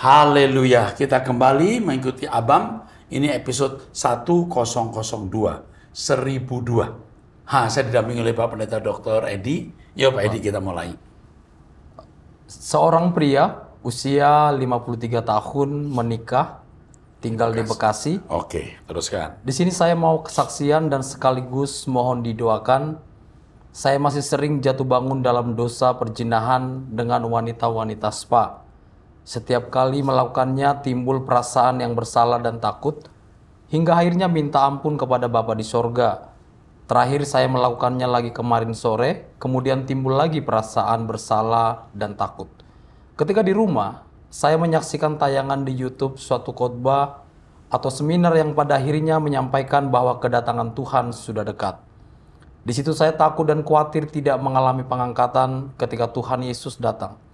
Haleluya, kita kembali mengikuti Abam. Ini episode 1002, 1002. Saya didampingi oleh Pak Pendeta Dr. Edi. Yuk Pak Edi, kita mulai. Seorang pria usia 53 tahun menikah, tinggal di Bekasi. Oke, teruskan. Di sini saya mau kesaksian dan sekaligus mohon didoakan. Saya masih sering jatuh bangun dalam dosa perzinahan dengan wanita-wanita spa. Setiap kali melakukannya timbul perasaan yang bersalah dan takut, hingga akhirnya minta ampun kepada Bapa di sorga. Terakhir saya melakukannya lagi kemarin sore, kemudian timbul lagi perasaan bersalah dan takut. Ketika di rumah, saya menyaksikan tayangan di YouTube suatu khotbah atau seminar yang pada akhirnya menyampaikan bahwa kedatangan Tuhan sudah dekat. Di situ saya takut dan khawatir tidak mengalami pengangkatan ketika Tuhan Yesus datang.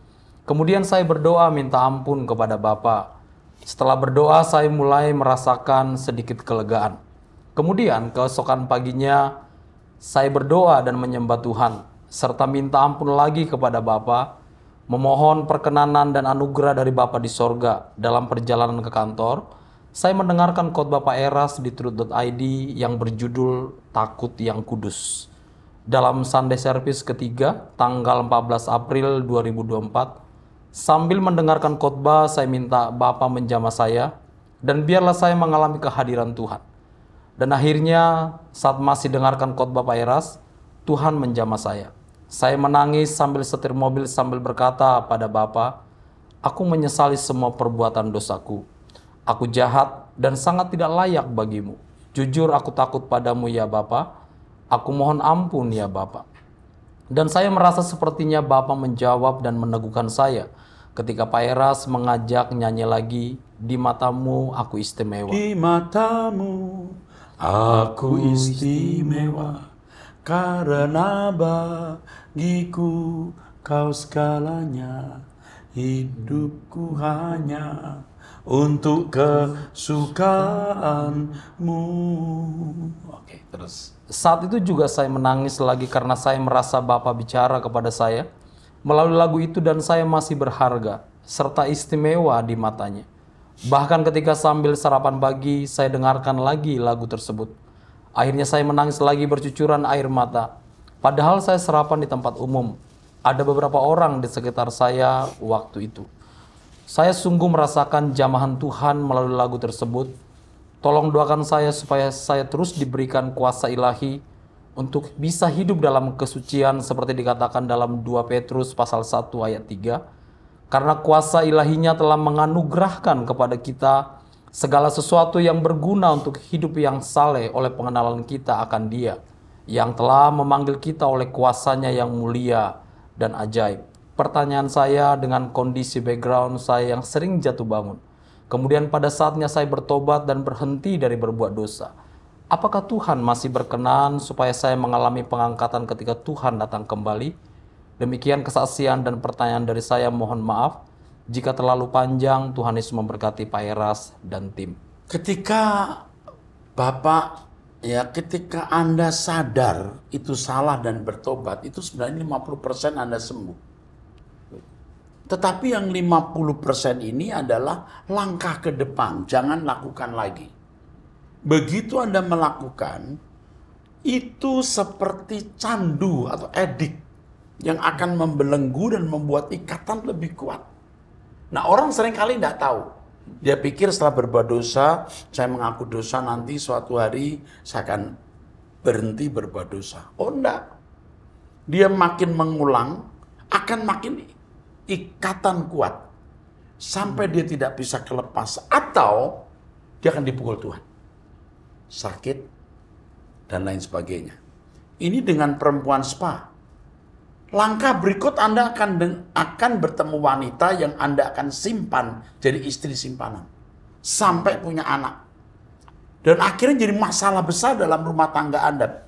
Kemudian saya berdoa minta ampun kepada Bapa. Setelah berdoa saya mulai merasakan sedikit kelegaan. Kemudian keesokan paginya saya berdoa dan menyembah Tuhan serta minta ampun lagi kepada Bapa, memohon perkenanan dan anugerah dari Bapa di sorga. Dalam perjalanan ke kantor, saya mendengarkan khotbah Pak Eras di truth.id yang berjudul Takut yang Kudus. Dalam Sunday Service ketiga, tanggal 14 April 2024, sambil mendengarkan khotbah, saya minta Bapa menjamah saya dan biarlah saya mengalami kehadiran Tuhan. Dan akhirnya saat masih dengarkan khotbah Pak Eras, Tuhan menjamah saya. Saya menangis sambil setir mobil sambil berkata pada Bapa, "Aku menyesali semua perbuatan dosaku. Aku jahat dan sangat tidak layak bagimu. Jujur aku takut padamu ya Bapa. Aku mohon ampun ya Bapa." Dan saya merasa sepertinya Bapa menjawab dan meneguhkan saya ketika Pak Eras mengajak nyanyi lagi, "Di matamu aku istimewa." Di matamu aku istimewa, karena bagiku kau segalanya. Hidupku hanya untuk kesukaanmu. Oke, terus. Saat itu juga saya menangis lagi karena saya merasa Bapa bicara kepada saya melalui lagu itu dan saya masih berharga serta istimewa di matanya. Bahkan ketika sambil sarapan pagi saya dengarkan lagi lagu tersebut. Akhirnya saya menangis lagi bercucuran air mata. Padahal saya sarapan di tempat umum. Ada beberapa orang di sekitar saya waktu itu. Saya sungguh merasakan jamahan Tuhan melalui lagu tersebut. Tolong doakan saya supaya saya terus diberikan kuasa ilahi untuk bisa hidup dalam kesucian seperti dikatakan dalam 2 Petrus pasal 1 ayat 3. Karena kuasa ilahinya telah menganugerahkan kepada kita segala sesuatu yang berguna untuk hidup yang saleh oleh pengenalan kita akan Dia, yang telah memanggil kita oleh kuasanya yang mulia dan ajaib. Pertanyaan saya dengan kondisi background saya yang sering jatuh bangun. Kemudian pada saatnya saya bertobat dan berhenti dari berbuat dosa. Apakah Tuhan masih berkenan supaya saya mengalami pengangkatan ketika Tuhan datang kembali? Demikian kesaksian dan pertanyaan dari saya, mohon maaf jika terlalu panjang. Tuhan Yesus memberkati Pak Eras dan tim. Ketika Bapak, ketika Anda sadar itu salah dan bertobat, itu sebenarnya 50% Anda sembuh. Tetapi yang 50% ini adalah langkah ke depan, jangan lakukan lagi. Begitu Anda melakukan, itu seperti candu atau edik yang akan membelenggu dan membuat ikatan lebih kuat. Nah, orang seringkali tidak tahu. Dia pikir setelah berbuat dosa, saya mengaku dosa, nanti suatu hari saya akan berhenti berbuat dosa. Oh enggak. Dia makin mengulang, akan makin ikatan kuat. Sampai dia tidak bisa kelepas. Atau dia akan dipukul Tuhan. Sakit, dan lain sebagainya. Ini dengan perempuan spa. Langkah berikut Anda akan bertemu wanita yang Anda akan simpan jadi istri simpanan. Sampai punya anak. Dan akhirnya jadi masalah besar dalam rumah tangga Anda.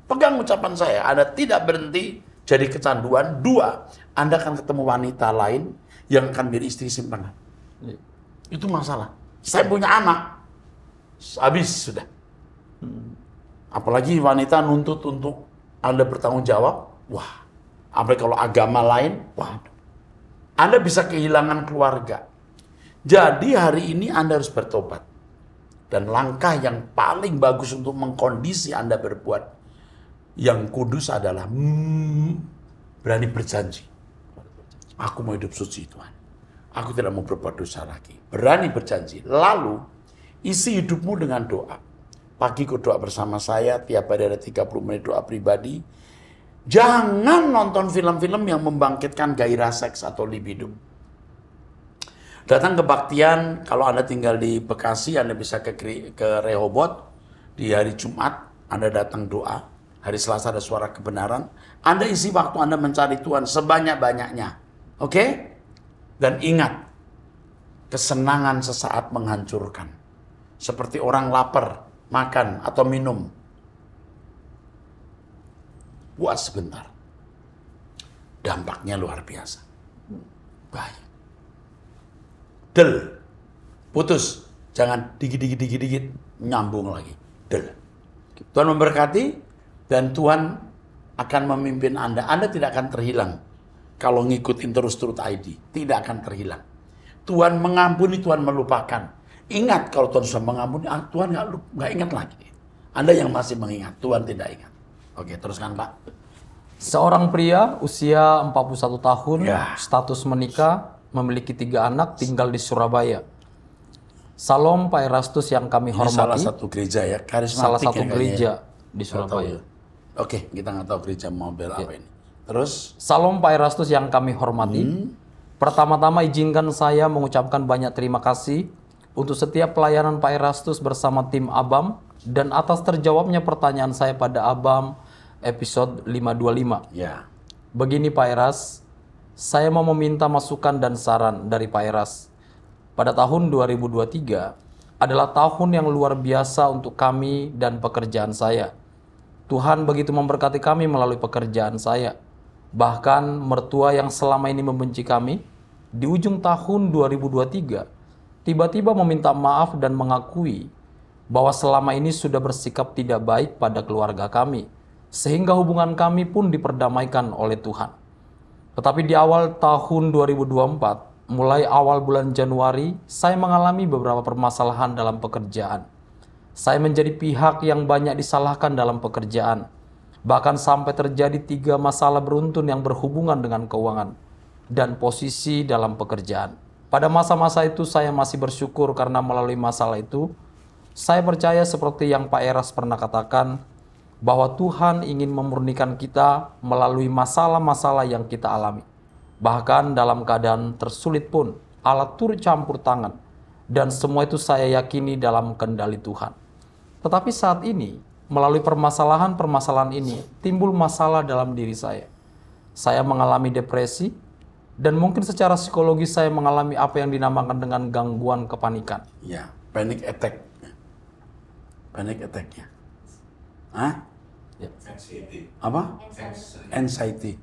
Pegang ucapan saya, Anda tidak berhenti jadi kecanduan. 2, Anda akan ketemu wanita lain yang akan menjadi istri simpanan. Itu masalah. Saya punya anak. Habis sudah. Apalagi wanita nuntut untuk Anda bertanggung jawab. Wah. Apalagi kalau agama lain, waduh. Anda bisa kehilangan keluarga. Jadi hari ini Anda harus bertobat. Dan langkah yang paling bagus untuk mengkondisi Anda berbuat yang kudus adalah berani berjanji. Aku mau hidup suci Tuhan. Aku tidak mau berbuat dosa lagi. Berani berjanji. Lalu isi hidupmu dengan doa. Pagi kau doa bersama saya, tiap hari ada 30 menit doa pribadi. Jangan nonton film-film yang membangkitkan gairah seks atau libido. Datang kebaktian, kalau Anda tinggal di Bekasi, Anda bisa ke Rehoboth. Di hari Jumat, Anda datang doa. Hari Selasa ada suara kebenaran. Anda isi waktu Anda mencari Tuhan sebanyak-banyaknya. Oke? Dan ingat, kesenangan sesaat menghancurkan. Seperti orang lapar, makan atau minum. Puas sebentar. Dampaknya luar biasa. Bahaya. Del, putus, jangan dikit, nyambung lagi, del. Tuhan memberkati dan Tuhan akan memimpin Anda. Anda tidak akan terhilang kalau ngikutin terus Truth ID, tidak akan terhilang. Tuhan mengampuni, Tuhan melupakan. Ingat kalau Tuhan sudah mengampuni, Tuhan nggak ingat lagi. Anda yang masih mengingat, Tuhan tidak ingat. Oke, teruskan Pak. Seorang pria usia 41 tahun, Ya. status menikah, memiliki 3 anak, tinggal di Surabaya. Salam Pak Erastus yang kami Ini hormati. salah satu gereja ya, karismatik. Salah satu ya, gereja kayaknya. di Nggak tahu Surabaya. ya. Oke, kita nggak tahu gereja model apa ini. Terus, Salam Pak Erastus yang kami hormati. Pertama-tama izinkan saya mengucapkan banyak terima kasih untuk setiap pelayanan Pak Erastus bersama tim ABAM dan atas terjawabnya pertanyaan saya pada ABAM episode 525. ya, Begini Pak Eras, saya mau meminta masukan dan saran dari Pak Eras. Pada tahun 2023 adalah tahun yang luar biasa untuk kami dan pekerjaan saya. Tuhan begitu memberkati kami melalui pekerjaan saya. Bahkan mertua yang selama ini membenci kami, di ujung tahun 2023, tiba-tiba meminta maaf dan mengakui bahwa selama ini sudah bersikap tidak baik pada keluarga kami, sehingga hubungan kami pun diperdamaikan oleh Tuhan. Tetapi di awal tahun 2024, mulai awal bulan Januari, saya mengalami beberapa permasalahan dalam pekerjaan. Saya menjadi pihak yang banyak disalahkan dalam pekerjaan. Bahkan sampai terjadi 3 masalah beruntun yang berhubungan dengan keuangan dan posisi dalam pekerjaan. Pada masa-masa itu saya masih bersyukur karena melalui masalah itu, saya percaya seperti yang Pak Eras pernah katakan, bahwa Tuhan ingin memurnikan kita melalui masalah-masalah yang kita alami. Bahkan dalam keadaan tersulit pun, Allah turut campur tangan. Dan semua itu saya yakini dalam kendali Tuhan. Tetapi saat ini, melalui permasalahan-permasalahan ini, timbul masalah dalam diri saya. Saya mengalami depresi, dan mungkin secara psikologis saya mengalami apa yang dinamakan dengan gangguan kepanikan. ya, panic attack. Panic attack-nya. Hah? Ya, Apa? Anxiety.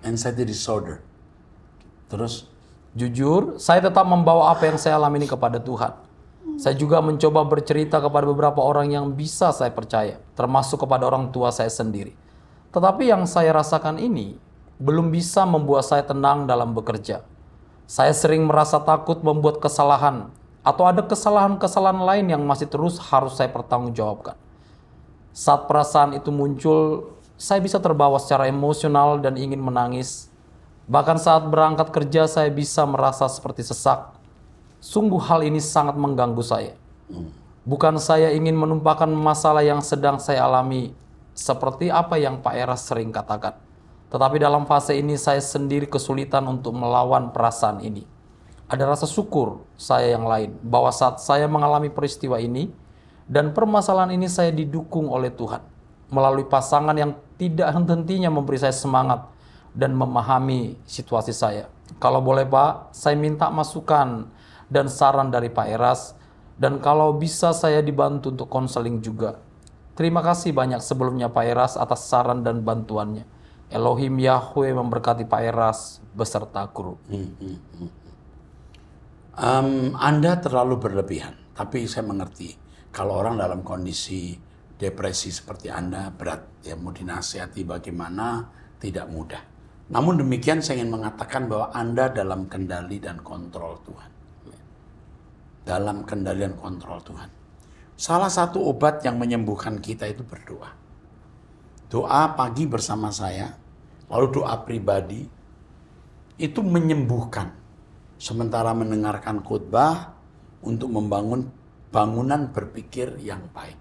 Anxiety disorder. Terus, jujur, saya tetap membawa apa yang saya alami ini kepada Tuhan. Saya juga mencoba bercerita kepada beberapa orang yang bisa saya percaya, termasuk kepada orang tua saya sendiri. Tetapi yang saya rasakan ini belum bisa membuat saya tenang dalam bekerja. Saya sering merasa takut membuat kesalahan, atau ada kesalahan-kesalahan lain yang masih terus harus saya pertanggungjawabkan. Saat perasaan itu muncul, saya bisa terbawa secara emosional dan ingin menangis. Bahkan saat berangkat kerja, saya bisa merasa seperti sesak. Sungguh hal ini sangat mengganggu saya. Bukan saya ingin menumpahkan masalah yang sedang saya alami, seperti apa yang Pak Eras sering katakan. Tetapi dalam fase ini saya sendiri kesulitan untuk melawan perasaan ini. Ada rasa syukur saya yang lain, bahwa saat saya mengalami peristiwa ini, dan permasalahan ini saya didukung oleh Tuhan melalui pasangan yang tidak henti-hentinya memberi saya semangat dan memahami situasi saya. Kalau boleh Pak, saya minta masukan dan saran dari Pak Eras, dan kalau bisa saya dibantu untuk konseling juga. Terima kasih banyak sebelumnya Pak Eras atas saran dan bantuannya. Elohim Yahweh memberkati Pak Eras beserta kru. Anda terlalu berlebihan, tapi saya mengerti. Kalau orang dalam kondisi depresi seperti Anda berat, ya mau dinasihati bagaimana tidak mudah. Namun demikian saya ingin mengatakan bahwa Anda dalam kendali dan kontrol Tuhan. Dalam kendali dan kontrol Tuhan. Salah satu obat yang menyembuhkan kita itu berdoa. Doa pagi bersama saya, lalu doa pribadi, itu menyembuhkan. Sementara mendengarkan khotbah untuk membangun bangunan berpikir yang baik.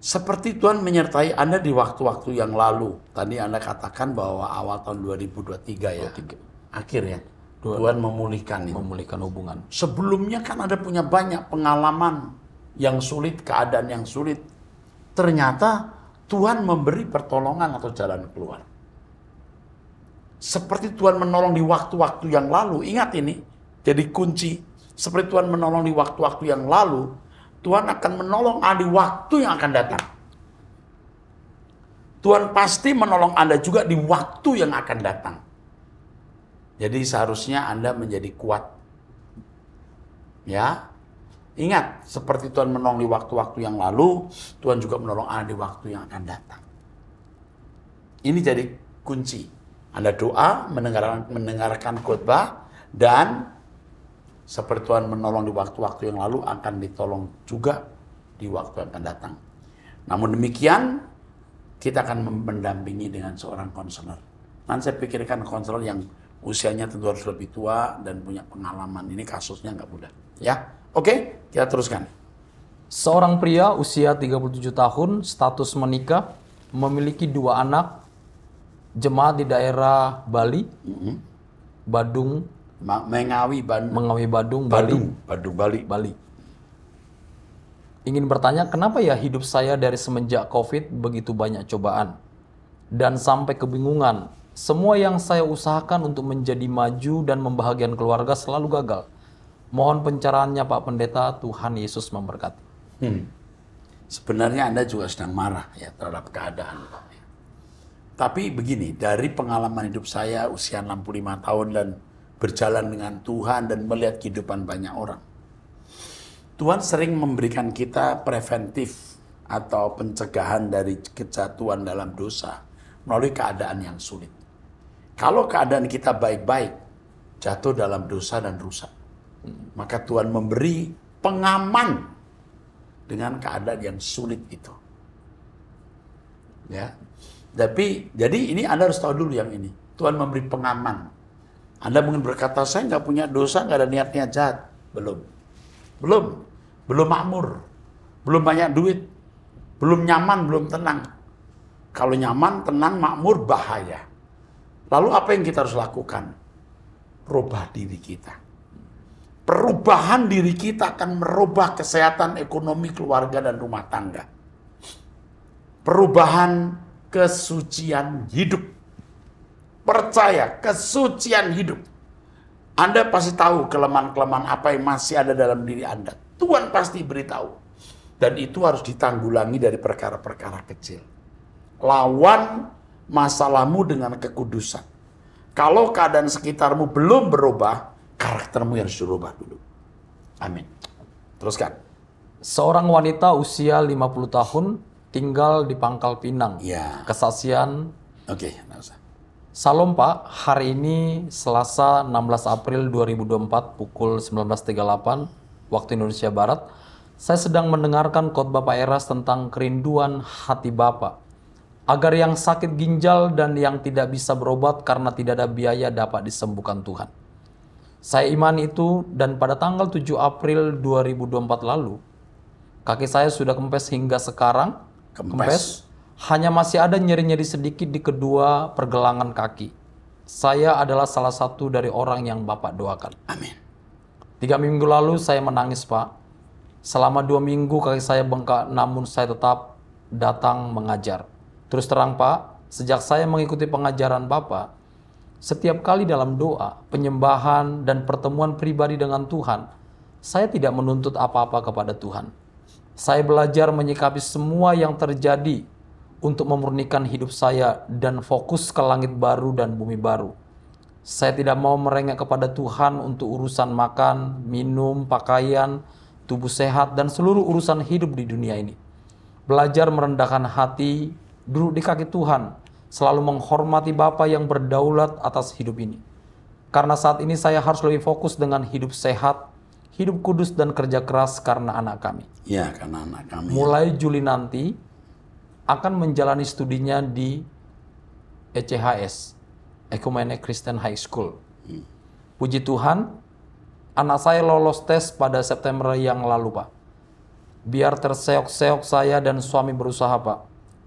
Seperti Tuhan menyertai Anda di waktu-waktu yang lalu. Tadi Anda katakan bahwa awal tahun 2023 ya. Akhir ya. Tuhan memulihkan itu. Memulihkan hubungan. Sebelumnya kan Anda punya banyak pengalaman yang sulit, keadaan yang sulit. Ternyata Tuhan memberi pertolongan atau jalan keluar. Seperti Tuhan menolong di waktu-waktu yang lalu. Ingat ini, jadi kunci. Seperti Tuhan menolong di waktu-waktu yang lalu, Tuhan akan menolong Anda di waktu yang akan datang. Tuhan pasti menolong Anda juga di waktu yang akan datang. Jadi seharusnya Anda menjadi kuat. Ya. Ingat, seperti Tuhan menolong di waktu-waktu yang lalu, Tuhan juga menolong Anda di waktu yang akan datang. Ini jadi kunci. Anda doa, mendengarkan khotbah, dan seperti Tuhan menolong di waktu-waktu yang lalu, akan ditolong juga di waktu yang akan datang. Namun demikian, kita akan mendampingi dengan seorang konselor. Nanti saya pikirkan konselor yang usianya tentu harus lebih tua dan punya pengalaman. Ini kasusnya nggak mudah. Ya, oke, kita teruskan. Seorang pria usia 37 tahun, status menikah, memiliki 2 anak, jemaat di daerah Bali, Badung, Mengawi Bandung. Bali. Ingin bertanya, kenapa ya hidup saya dari semenjak COVID begitu banyak cobaan dan sampai kebingungan. Semua yang saya usahakan untuk menjadi maju dan membahagiakan keluarga selalu gagal. Mohon pencerahannya Pak Pendeta, Tuhan Yesus memberkati. Sebenarnya Anda juga sedang marah ya terhadap keadaan. Tapi begini, dari pengalaman hidup saya usia 65 tahun dan berjalan dengan Tuhan dan melihat kehidupan banyak orang. Tuhan sering memberikan kita preventif atau pencegahan dari kejatuhan dalam dosa melalui keadaan yang sulit. Kalau keadaan kita baik-baik, jatuh dalam dosa dan rusak. Maka Tuhan memberi pengaman dengan keadaan yang sulit itu. Ya. Jadi ini Anda harus tahu dulu yang ini. Tuhan memberi pengaman. Anda mungkin berkata, saya nggak punya dosa, nggak ada niat-niat jahat. Belum makmur. Belum banyak duit. Belum nyaman, belum tenang. Kalau nyaman, tenang, makmur, bahaya. Lalu apa yang kita harus lakukan? Rubah diri kita. Perubahan diri kita akan merubah kesehatan ekonomi keluarga dan rumah tangga. Perubahan kesucian hidup. Percaya, kesucian hidup. Anda pasti tahu kelemahan-kelemahan apa yang masih ada dalam diri Anda. Tuhan pasti beritahu. Dan itu harus ditanggulangi dari perkara-perkara kecil. Lawan masalahmu dengan kekudusan. Kalau keadaan sekitarmu belum berubah, karaktermu harus dirubah dulu. Amin. Teruskan. Seorang wanita usia 50 tahun tinggal di Pangkal Pinang. Ya. Kesaksian. Oke, nggak usah. Salam Pak, hari ini Selasa 16 April 2024 pukul 19.38 waktu Indonesia Barat. Saya sedang mendengarkan khotbah Pak Eras tentang kerinduan hati Bapak. Agar yang sakit ginjal dan yang tidak bisa berobat karena tidak ada biaya dapat disembuhkan Tuhan. Saya iman itu dan pada tanggal 7 April 2024 lalu, kaki saya sudah kempes hingga sekarang. Kempes. Hanya masih ada nyeri-nyeri sedikit di kedua pergelangan kaki. Saya adalah salah satu dari orang yang Bapak doakan. Amin. 3 minggu lalu saya menangis Pak. Selama 2 minggu kaki saya bengkak namun saya tetap datang mengajar. Terus terang Pak, sejak saya mengikuti pengajaran Bapak, setiap kali dalam doa, penyembahan, dan pertemuan pribadi dengan Tuhan, saya tidak menuntut apa-apa kepada Tuhan. Saya belajar menyikapi semua yang terjadi untuk memurnikan hidup saya dan fokus ke langit baru dan bumi baru. Saya tidak mau merengek kepada Tuhan untuk urusan makan, minum, pakaian, tubuh sehat, dan seluruh urusan hidup di dunia ini. Belajar merendahkan hati, duduk di kaki Tuhan, selalu menghormati Bapa yang berdaulat atas hidup ini. Karena saat ini saya harus lebih fokus dengan hidup sehat, hidup kudus dan kerja keras karena anak kami. Ya, karena anak kami. Mulai Juli nanti akan menjalani studinya di ECHS, Ecumenical Christian High School. Puji Tuhan, anak saya lolos tes pada September yang lalu, Pak. Biar terseok-seok saya dan suami berusaha, Pak.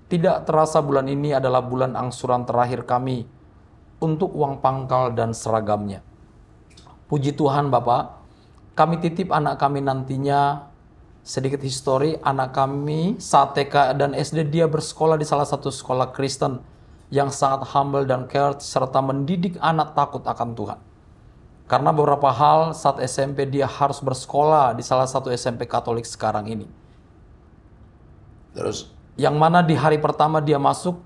Tidak terasa bulan ini adalah bulan angsuran terakhir kami untuk uang pangkal dan seragamnya. Puji Tuhan, Bapak, kami titip anak kami nantinya. Sedikit histori, anak kami saat TK dan SD dia bersekolah di salah satu sekolah Kristen yang sangat humble dan care serta mendidik anak takut akan Tuhan. Karena beberapa hal saat SMP dia harus bersekolah di salah satu SMP Katolik sekarang ini. Terus Yang mana di hari pertama dia masuk,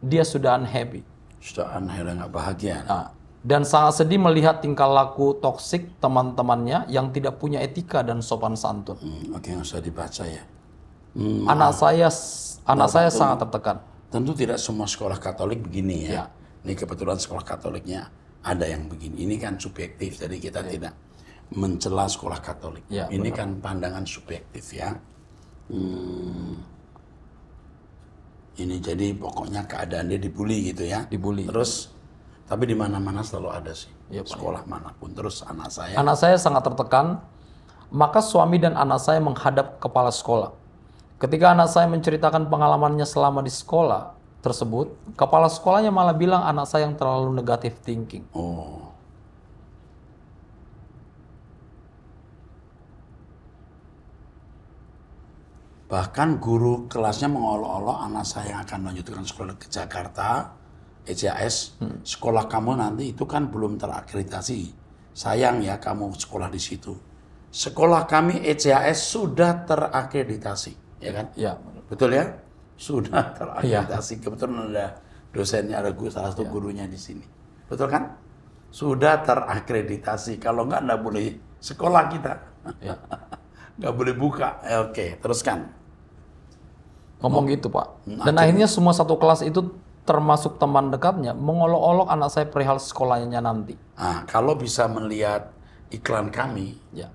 dia sudah unhappy. sudah akhirnya nggak bahagia. Nah, dan sangat sedih melihat tingkah laku toksik teman-temannya yang tidak punya etika dan sopan santun. Oke, nggak usah dibaca ya. Anak saya sangat tertekan. Tentu tidak semua sekolah Katolik begini Ya. ya. Ini kebetulan sekolah Katoliknya ada yang begini. Ini kan subjektif, jadi kita tidak mencela sekolah Katolik. Ya, Ini kan pandangan subjektif ya. Ini jadi pokoknya keadaan dia dibully gitu ya. Dibully. Terus, tapi di mana-mana selalu ada sih. Ya, Pak. Sekolah manapun. Terus anak saya. Anak saya sangat tertekan, maka suami dan anak saya menghadap kepala sekolah. Ketika anak saya menceritakan pengalamannya selama di sekolah tersebut, kepala sekolahnya malah bilang anak saya yang terlalu negative thinking. Oh. Bahkan guru kelasnya mengolok-olok anak saya yang akan melanjutkan sekolah ke Jakarta, ECHS. Sekolah kamu nanti itu kan belum terakreditasi. Sayang ya kamu sekolah di situ. Sekolah kami ECHS sudah terakreditasi, ya kan? Ya, Betul ya? Sudah terakreditasi. Kebetulan ada dosennya, ada salah satu gurunya di sini. Betul kan? Sudah terakreditasi. Kalau enggak boleh sekolah kita. ya. Nggak boleh buka. Oke, teruskan. Ngomong gitu, Pak. Dan akhirnya semua satu kelas itu termasuk teman dekatnya mengolok-olok anak saya perihal sekolahnya nanti. Nah, kalau bisa melihat iklan kami, Ya.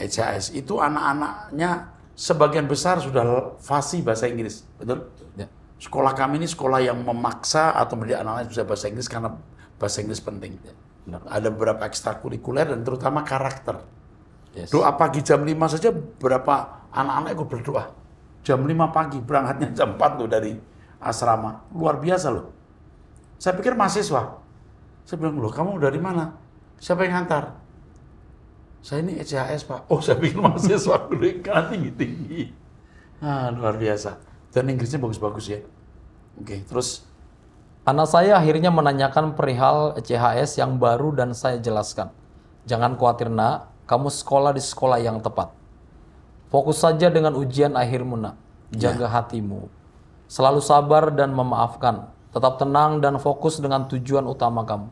ECHS itu anak-anaknya sebagian besar sudah fasih bahasa Inggris, betul? Ya. Sekolah kami ini sekolah yang memaksa atau mendidik anak-anak bisa bahasa Inggris karena bahasa Inggris penting. Benar. Ada beberapa ekstrakurikuler dan terutama karakter. Yes. Doa pagi jam 5 saja berapa anak-anak ikut berdoa. Jam 5 pagi, berangkatnya jam 4 loh dari asrama. Luar biasa loh. Saya pikir mahasiswa. Saya bilang, loh kamu dari mana? Siapa yang ngantar? Saya ini ECHS Pak. Oh saya pikir mahasiswa karena tinggi-tinggi. Ah, luar biasa. Dan Inggrisnya bagus-bagus ya. Oke, terus Anak saya akhirnya menanyakan perihal ECHS yang baru dan saya jelaskan. Jangan khawatir nak, kamu sekolah di sekolah yang tepat. Fokus saja dengan ujian akhirmu nak. Jaga hatimu. Selalu sabar dan memaafkan. Tetap tenang dan fokus dengan tujuan utama kamu.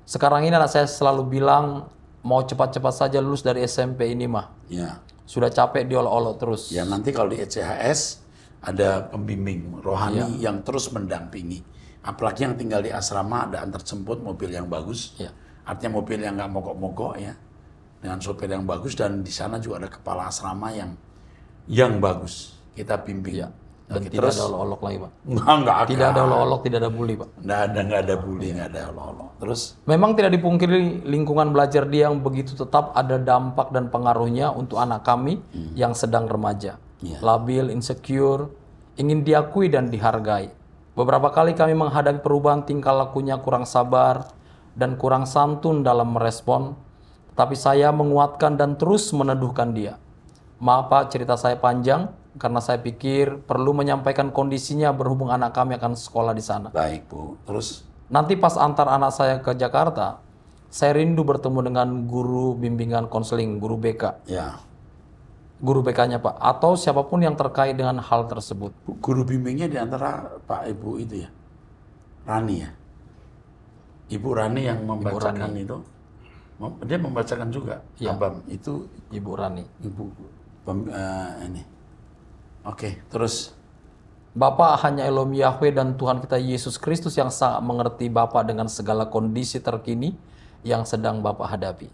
Sekarang ini anak saya selalu bilang, mau cepat-cepat saja lulus dari SMP ini mah. ya, Sudah capek diolok-olok terus. ya nanti kalau di ECHS ada pembimbing rohani yang terus mendampingi. Apalagi yang tinggal di asrama ada antar jemput mobil yang bagus. Ya. Artinya mobil yang nggak mogok-mogok ya. Dengan sopir yang bagus dan di sana juga ada kepala asrama yang bagus. Kita bimbing. Ya. Dan Oke, tidak ada olok-olok lagi Pak. nggak akan. Tidak ada olok-olok, tidak ada bully Pak. Nggak ada bully, nggak ada olok-olok. Terus Memang tidak dipungkiri lingkungan belajar dia yang begitu tetap ada dampak dan pengaruhnya untuk anak kami yang sedang remaja. Iya. Labil, insecure, ingin diakui dan dihargai. Beberapa kali kami menghadapi perubahan tingkah lakunya kurang sabar dan kurang santun dalam merespon. Tapi saya menguatkan dan terus meneduhkan dia. Maaf Pak, cerita saya panjang karena saya pikir perlu menyampaikan kondisinya berhubung anak kami akan sekolah di sana. baik Bu. Terus Nanti pas antar anak saya ke Jakarta, saya rindu bertemu dengan guru bimbingan konseling, guru BK. ya, Guru BK-nya Pak, atau siapapun yang terkait dengan hal tersebut. guru bimbingnya di antara Pak Ibu itu ya, Rani ya. Ibu Rani yang membacakan itu, dia membacakan juga. Ya. Abang itu Ibu Rani. Ibu ini. Oke, terus Bapa hanya Elohim Yahweh dan Tuhan kita Yesus Kristus yang sangat mengerti Bapa dengan segala kondisi terkini yang sedang Bapa hadapi.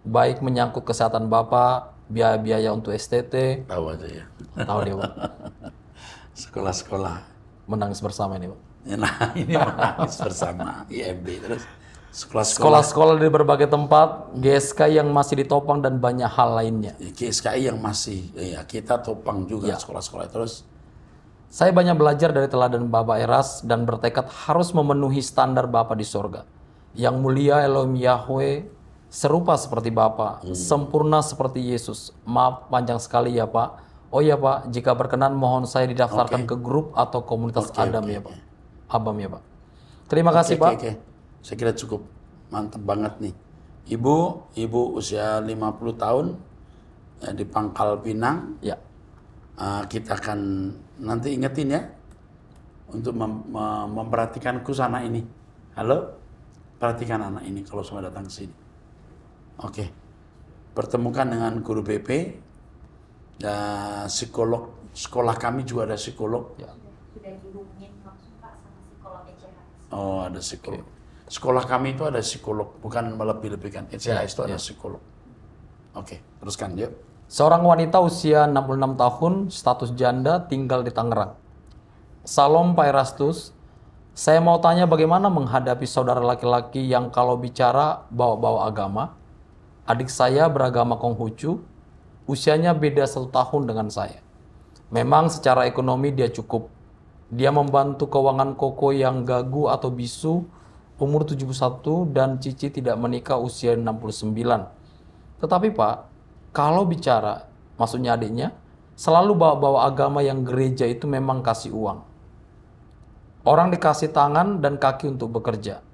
Baik menyangkut kesehatan Bapa, biaya-biaya untuk STT, Tahu aja ya. tahu dia Pak, Sekolah-sekolah. menangis bersama ini Pak. Nah, ini menangis bersama IMB. Terus sekolah-sekolah Sekolah-sekolah di berbagai tempat, GSK yang masih ditopang dan banyak hal lainnya. GSKI yang masih, ya kita topang juga Ya. sekolah-sekolah. Terus Saya banyak belajar dari teladan Bapak Eras dan bertekad harus memenuhi standar Bapa di sorga. Yang mulia Elohim Yahweh, serupa seperti Bapa, sempurna seperti Yesus. Maaf panjang sekali ya Pak. Oh ya Pak, jika berkenan mohon saya didaftarkan ke grup atau komunitas Adam ya Pak. Abam ya Pak. Terima kasih Pak. Oke. Saya kira cukup mantap banget nih. Ibu usia 50 tahun ya, di Pangkal Pinang. Ya. Kita akan nanti ingetin ya untuk memperhatikan kusana ini. Halo, perhatikan anak ini kalau semua datang ke sini. Oke, pertemukan dengan guru BP dan psikolog. Sekolah kami juga ada psikolog. Ya. Sudah dihubungin langsung Pak sama psikolog ECH. Oh, ada psikolog. Sekolah kami itu ada psikolog, bukan melebih-lebihkan. ECHS itu ada psikolog. Oke, teruskan yuk. Seorang wanita usia 66 tahun, status janda, tinggal di Tangerang. Salam Pak Erastus, saya mau tanya bagaimana menghadapi saudara laki-laki yang kalau bicara bawa-bawa agama. Adik saya beragama Konghucu, usianya beda 1 tahun dengan saya. Memang secara ekonomi dia cukup. Dia membantu keuangan koko yang gagu atau bisu, umur 71 dan Cici tidak menikah usia 69. Tetapi Pak, kalau bicara, maksudnya adiknya, selalu bawa-bawa agama yang gereja itu memang kasih uang. Orang dikasih tangan dan kaki untuk bekerja.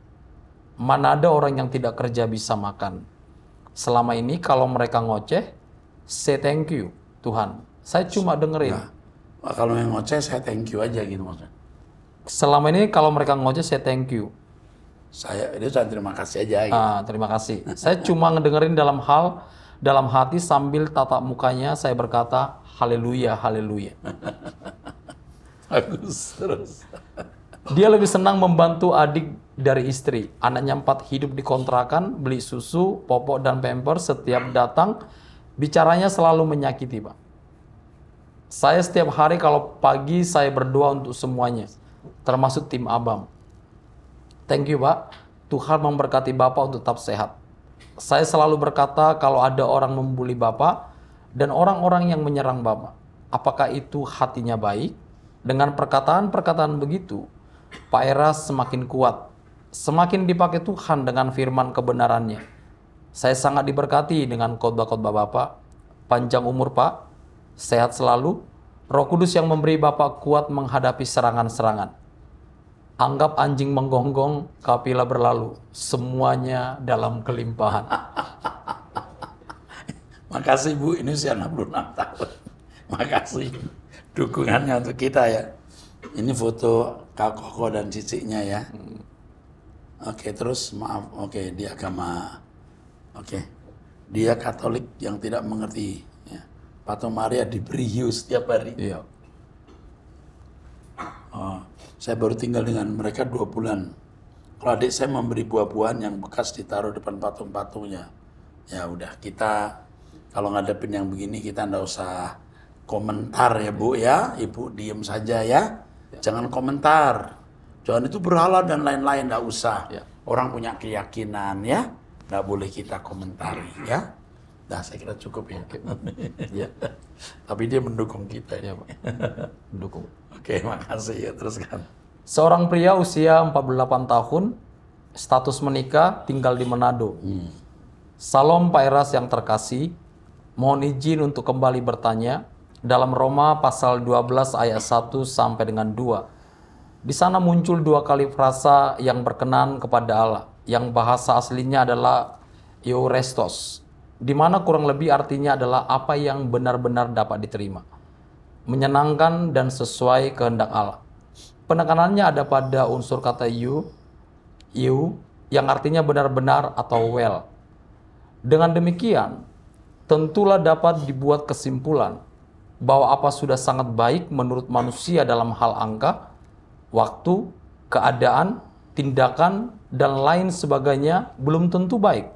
Mana ada orang yang tidak kerja bisa makan. Selama ini kalau mereka ngoceh, say thank you Tuhan. Saya cuma dengerin. Nah, kalau yang ngoceh saya thank you aja gitu maksudnya. Selama ini kalau mereka ngoceh, saya thank you. Saya terima kasih aja gitu. Terima kasih. Saya cuma ngedengerin dalam hati sambil tatap mukanya saya berkata, haleluya, haleluya. Bagus terus. Dia lebih senang membantu adik dari istri. Anaknya 4 hidup di kontrakan, beli susu, popok, dan pamper setiap datang. Bicaranya selalu menyakiti, Pak. Saya setiap hari kalau pagi saya berdoa untuk semuanya, termasuk tim Abam. Thank you, Pak. Tuhan memberkati Bapak untuk tetap sehat. Saya selalu berkata kalau ada orang membuli Bapak dan orang-orang yang menyerang Bapak, apakah itu hatinya baik? Dengan perkataan-perkataan begitu, Pak Eras semakin kuat, semakin dipakai Tuhan dengan firman kebenarannya. Saya sangat diberkati dengan khotbah-khotbah Bapak. Panjang umur Pak, sehat selalu, Roh Kudus yang memberi Bapak kuat menghadapi serangan-serangan. Anggap anjing menggonggong, kapila berlalu, semuanya dalam kelimpahan. Makasih Bu, ini usia 66 tahun. Makasih dukungannya untuk kita ya. Ini foto Kak Koko dan ciciknya ya. Oke, terus maaf. Oke, dia agama. Oke, dia Katolik yang tidak mengerti. Ya. Patung Maria diberi hiu setiap hari. Iya. Oh, saya baru tinggal dengan mereka 2 bulan. Kalau adik saya memberi buah-buahan yang bekas ditaruh depan patung-patungnya. Ya udah, kita kalau ngadepin yang begini kita ndak usah komentar ya Bu ya. Ibu diem saja ya. Jangan komentar. Jangan itu berhala dan lain-lain, ndak usah. Ya. Orang punya keyakinan ya. Ndak boleh kita komentari ya. Nah, saya kira cukup ya. Ya. Tapi dia mendukung kita Ya, ya. Pak. Mendukung. Oke, makasih ya. Teruskan. Seorang pria usia 48 tahun, status menikah, tinggal di Manado. Salam Pak Eras yang terkasih, mohon izin untuk kembali bertanya dalam Roma pasal 12 ayat 1 sampai dengan 2. Di sana muncul 2 kali frasa yang berkenan kepada Allah, yang bahasa aslinya adalah eurestos, di mana kurang lebih artinya adalah apa yang benar-benar dapat diterima, menyenangkan dan sesuai kehendak Allah. Penekanannya ada pada unsur kata you, yang artinya benar-benar atau well. Dengan demikian, tentulah dapat dibuat kesimpulan bahwa apa sudah sangat baik menurut manusia dalam hal angka, waktu, keadaan, tindakan, dan lain sebagainya belum tentu baik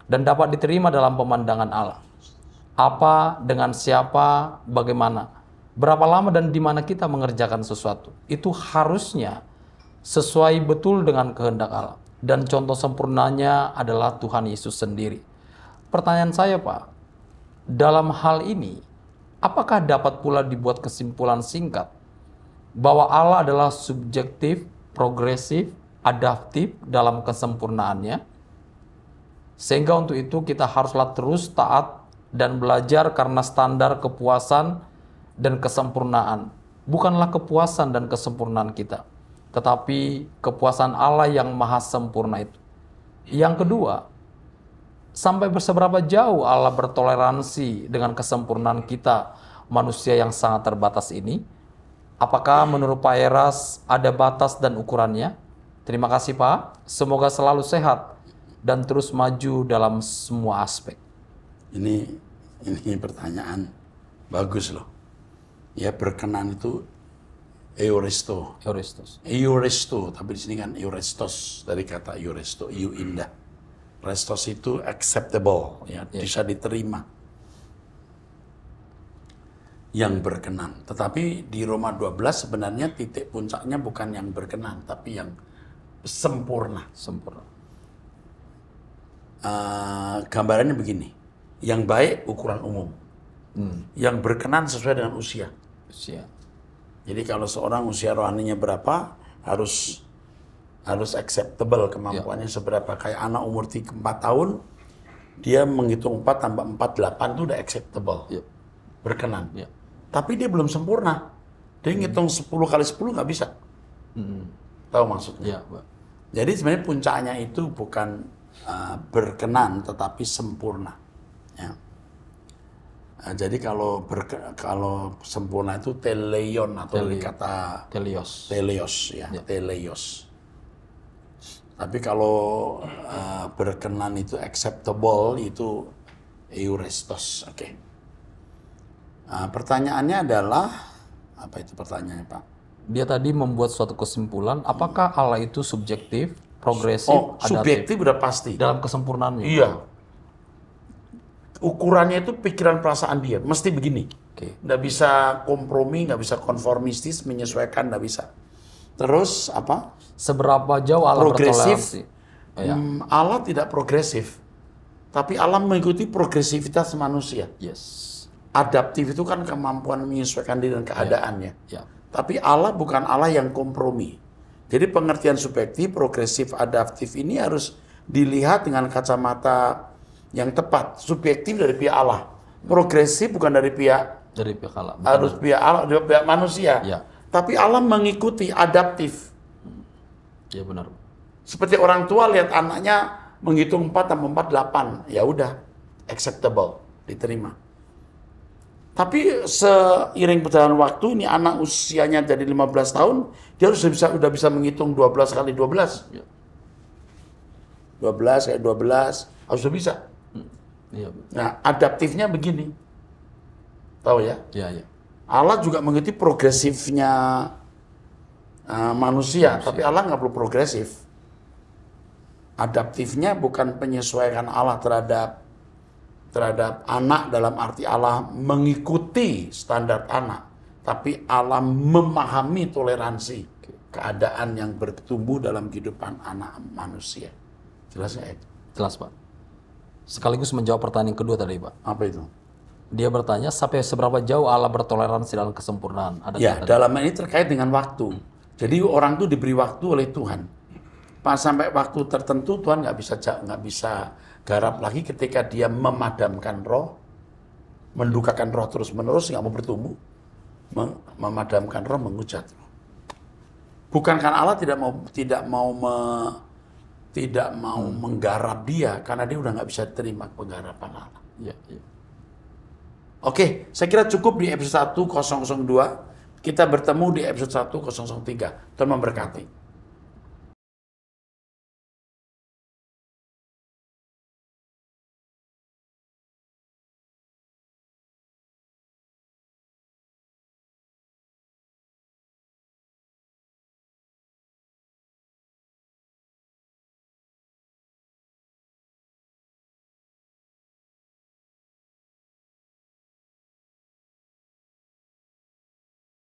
dan dapat diterima dalam pemandangan Allah. Apa, dengan siapa, bagaimana, berapa lama dan di mana kita mengerjakan sesuatu, itu harusnya sesuai betul dengan kehendak Allah. Dan contoh sempurnanya adalah Tuhan Yesus sendiri. Pertanyaan saya, Pak, dalam hal ini, apakah dapat pula dibuat kesimpulan singkat bahwa Allah adalah subjektif, progresif, adaptif dalam kesempurnaannya? Sehingga untuk itu kita haruslah terus taat dan belajar karena standar kepuasan dan kesempurnaan bukanlah kepuasan dan kesempurnaan kita, tetapi kepuasan Allah yang maha sempurna itu. Yang kedua, sampai seberapa jauh Allah bertoleransi dengan kesempurnaan kita, manusia yang sangat terbatas ini? Apakah menurut Pak Eras ada batas dan ukurannya? Terima kasih Pak, semoga selalu sehat dan terus maju dalam semua aspek. Ini pertanyaan bagus loh. Ya, berkenan itu euresto. Euresto, tapi di sini kan eurestos, dari kata euresto, eu indah. Restos itu acceptable, ya, bisa diterima. Yang berkenan. Tetapi di Roma 12 sebenarnya titik puncaknya bukan yang berkenan, tapi yang sempurna. Gambarannya begini, yang baik ukuran umum, yang berkenan sesuai dengan usia. Jadi kalau seorang usia rohaninya berapa, harus acceptable kemampuannya seberapa. Kayak anak umur 4 tahun, dia menghitung 4 tambah 4, 8 itu udah acceptable, berkenan. Tapi dia belum sempurna, dia ngitung 10 kali 10 nggak bisa. Tahu maksudnya? Jadi sebenarnya puncaknya itu bukan berkenan, tetapi sempurna. Ya. Jadi kalau sempurna itu teleion atau dari kata teleos, ya, teleos. Tapi kalau berkenan itu acceptable, itu eurestos. Oke. Pertanyaannya adalah apa itu pertanyaannya, Pak? Dia tadi membuat suatu kesimpulan, apakah Allah itu subjektif, progresif, adaptif? Subjektif udah pasti. Dalam kesempurnaannya. Iya. Ukurannya itu pikiran perasaan dia, mesti begini. Nggak bisa kompromi, nggak bisa konformistis, menyesuaikan, nggak bisa. Terus apa? Seberapa jauh Allah bertoleransi? Allah tidak progresif, tapi Allah mengikuti progresivitas manusia. Adaptif itu kan kemampuan menyesuaikan diri dengan keadaannya. Tapi Allah bukan Allah yang kompromi. Jadi pengertian subjektif, progresif, adaptif ini harus dilihat dengan kacamata yang tepat. Subjektif dari pihak Allah, progresif bukan dari pihak Allah. Harus pihak Allah, dari pihak manusia. Tapi Allah mengikuti, adaptif. Ya benar. Seperti orang tua lihat anaknya menghitung 4 tambah 4, 8. Ya udah, acceptable, diterima. Tapi seiring berjalan waktu, ini anak usianya jadi 15 tahun, dia sudah bisa menghitung 12 kali 12. 12 kayak 12, harus bisa. Nah, adaptifnya begini. Tahu ya? Allah juga mengikuti progresifnya manusia, tapi Allah nggak perlu progresif. Adaptifnya bukan penyesuaian Allah terhadap anak dalam arti Allah mengikuti standar anak, tapi Allah memahami toleransi keadaan yang bertumbuh dalam kehidupan anak manusia. Jelas nggak? Jelas Pak. Sekaligus menjawab pertanyaan kedua tadi Pak. Apa itu? Dia bertanya sampai seberapa jauh Allah bertoleransi dalam kesempurnaan. Dalam ini terkait dengan waktu. Jadi orang itu diberi waktu oleh Tuhan. Pas sampai waktu tertentu Tuhan nggak bisa garap lagi ketika dia memadamkan roh, mendukakan roh terus-menerus, nggak mau bertumbuh, memadamkan roh, menghujat roh. Bukan karena Allah tidak mau menggarap dia, karena dia udah nggak bisa terima penggarapan Allah. Oke, saya kira cukup di episode 1002. Kita bertemu di episode 1003. Tuhan memberkati.